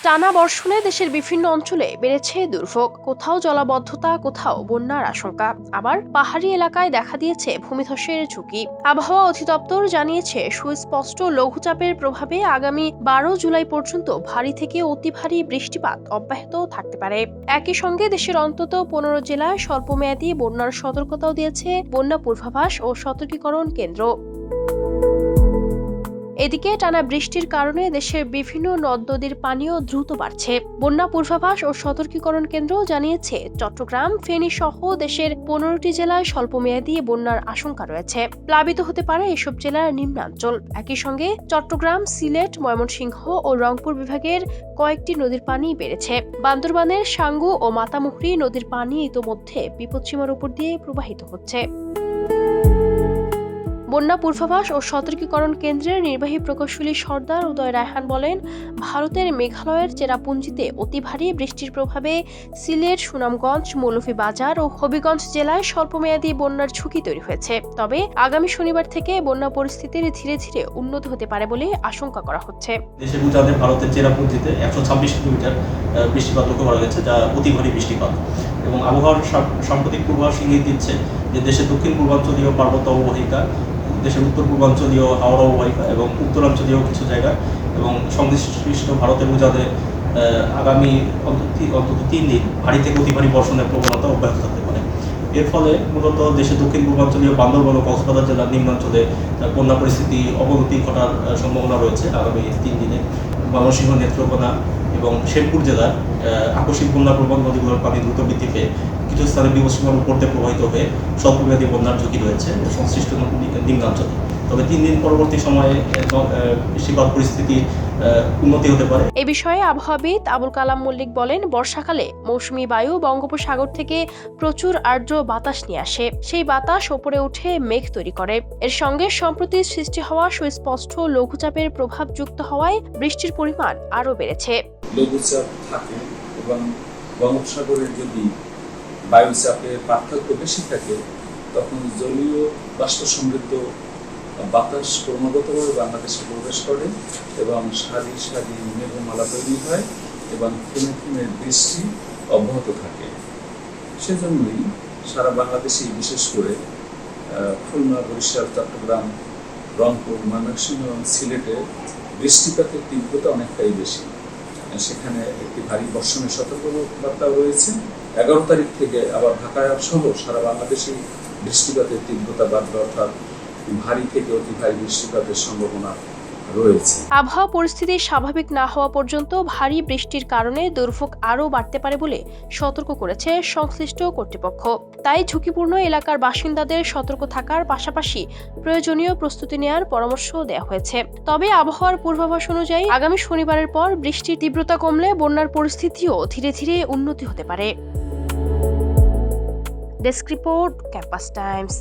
টানা বর্ষণে দেশের বিভিন্ন অঞ্চলে বেড়েছে দুর্ভোগ। কোথাও জলাবদ্ধতা, কোথাও বন্যার আশঙ্কা, আবার পাহাড়ি এলাকায় দেখা দিয়েছে ভূমিধসের ঝুঁকি। আবহাওয়া অধিদপ্তর জানিয়েছে, সুস্পষ্ট লঘুচাপের প্রভাবে আগামী 12 জুলাই পর্যন্ত ভারী থেকে অতি ভারী বৃষ্টিপাত অব্যাহত থাকতে পারে। একই সঙ্গে দেশের অন্তত 15 জেলায় স্বল্পমেয়াদী বন্যার সতর্কতাও দিয়েছে বন্যা পূর্বাভাস ও সতর্কীকরণ কেন্দ্র। এদিকে টানা বৃষ্টির কারণে দেশের বিভিন্ন নদ নদীর পানিও দ্রুত বাড়ছে। বন্যা পূর্বাভাস ও সতর্কীকরণ কেন্দ্র জানিয়েছে, চট্টগ্রাম, ফেনী সহ দেশের 15টি জেলায় স্বল্পমেয়াদী বন্যার আশঙ্কা রয়েছে। প্লাবিত হতে পারে এসব জেলার নিম্নাঞ্চল। একই সঙ্গে চট্টগ্রাম, সিলেট, ময়মনসিংহ ও রংপুর বিভাগের কয়েকটি নদীর পানি বেড়েছে। বান্দরবানের সাঙ্গু ও মাতামুহুরী নদীর পানি ইতোমধ্যে বিপদসীমার উপর দিয়ে প্রবাহিত হচ্ছে। বন্যা পূর্বাভাস ও সতর্কীকরণ কেন্দ্রের নির্বাহী প্রকৌশলী সর্দার উদয় রায়হান বলেন, ভারতের মেঘালয়ের চেরাপুঞ্জিতে অতি ভারী বৃষ্টির প্রভাবে সিলেট, সুনামগঞ্জ, মৌলভীবাজার ও হবিগঞ্জ জেলায় স্বল্পমেয়াদী বন্যার ঝুঁকি তৈরি হয়েছে। তবে আগামী শনিবার থেকে বন্যা পরিস্থিতির ধীরে ধীরে উন্নতি হতে পারে বলে আশঙ্কা করা হচ্ছে। দেশের উজানে ভারতের চেরাপুঞ্জিতে 126 কিলোমিটার বৃষ্টিপাত লক্ষ্য করা গেছে, যা অতি ভারী বৃষ্টিপাত। এবং আবহাওয়ার সাম্প্রতিক পূর্বাভাস ইঙ্গিত দিচ্ছে যে দেশের দক্ষিণ পূর্বাঞ্চলীয় পার্বত্য অববাহিকা, দেশের উত্তর পূর্বাঞ্চলীয় হাওড়া অববাহিকা এবং উত্তরাঞ্চলীয় কিছু জায়গা এবং সংশ্লিষ্ট ভারতের উজানে আগামী অন্তত 3 দিন ভারী থেকে অতি ভারী বর্ষণের প্রবণতা অব্যাহত থাকতে পারে। এর ফলে মূলত দেশের দক্ষিণ পূর্বাঞ্চলীয় বান্দরবান ও কক্সবাজার জেলার নিম্নাঞ্চলে বন্যা পরিস্থিতি অবনতি ঘটার সম্ভাবনা রয়েছে আগামী 3 দিনে। ময়মনসিংহ, নেত্রকোনা এবং শেরপুর জেলার আকস্মিক বন্যা প্রবণ নদীগুলোর পানি দ্রুত বৃদ্ধি পেয়ে কিছু স্থানে বিপদসীমার উপর দিয়ে প্রবাহিত হয়ে স্বল্পমেয়াদী বন্যার ঝুঁকি রয়েছে সংশ্লিষ্ট নিম্নাঞ্চলে। তবে 3 দিন পরবর্তী সময়ে বৃষ্টিপাত পরিস্থিতি উন্নতি হতে পারে। এ বিষয়ে আবহাওয়াবিদ আবুল কালাম মল্লিক বলেন, বর্ষাকালে মৌসুমী বায়ু বঙ্গোপসাগর থেকে প্রচুর আর্দ্র বাতাস নিয়ে আসে। সেই বাতাস ওপরে উঠে মেঘ তৈরি করে। এর সঙ্গে সম্প্রতি সৃষ্টি হওয়া সুস্পষ্ট লঘুচাপের প্রভাব যুক্ত হওয়ায় বৃষ্টির পরিমাণ আরও বেড়েছে। লঘুচাপ থাকে এবং বঙ্গোপসাগরের যদি বায়ুচাপের পার্থক্য বেশি থাকে, তখন জলীয় বাষ্প সমৃদ্ধ বাতাস ক্রমাগতভাবে বাংলাদেশে প্রবেশ করে এবং সারি সারি মেঘমালা তৈরি হয় এবং থেমে থেমে বৃষ্টি অব্যাহত থাকে। সেজন্যই সারা বাংলাদেশে, বিশেষ করে খুলনা, বরিশাল, চট্টগ্রাম, রংপুর, ময়মনসিংহ এবং সিলেটে বৃষ্টিপাতের তীব্রতা অনেকটাই বেশি। সেখানে একটি ভারী বর্ষণের সতর্কবার্তা রয়েছে। 11 তারিখ থেকে আবার ঢাকায় সহ সারা বাংলাদেশে বৃষ্টিপাতের তীব্রতা বাড়বে, অর্থাৎ ভারী থেকে অতি ভারী বৃষ্টিপাতের সম্ভাবনা রয়েছে। আবহাওয়া পরিস্থিতি স্বাভাবিক না হওয়া পর্যন্ত ভারী বৃষ্টির কারণে দুর্ভোগ আরও বাড়তে পারে বলে সতর্ক করেছে সংশ্লিষ্ট কর্তৃপক্ষ। তাই ঝুঁকিপূর্ণ এলাকার বাসিন্দাদের সতর্ক থাকার পাশাপাশি প্রয়োজনীয় প্রস্তুতি নেওয়ার পরামর্শ দেওয়া হয়েছে। তবে আবহাওয়ার পূর্বাভাস অনুযায়ী আগামী শনিবারের পর বৃষ্টির তীব্রতা কমলে বন্যার পরিস্থিতিও ধীরে ধীরে উন্নতি হতে পারে। Desk report, campus Times.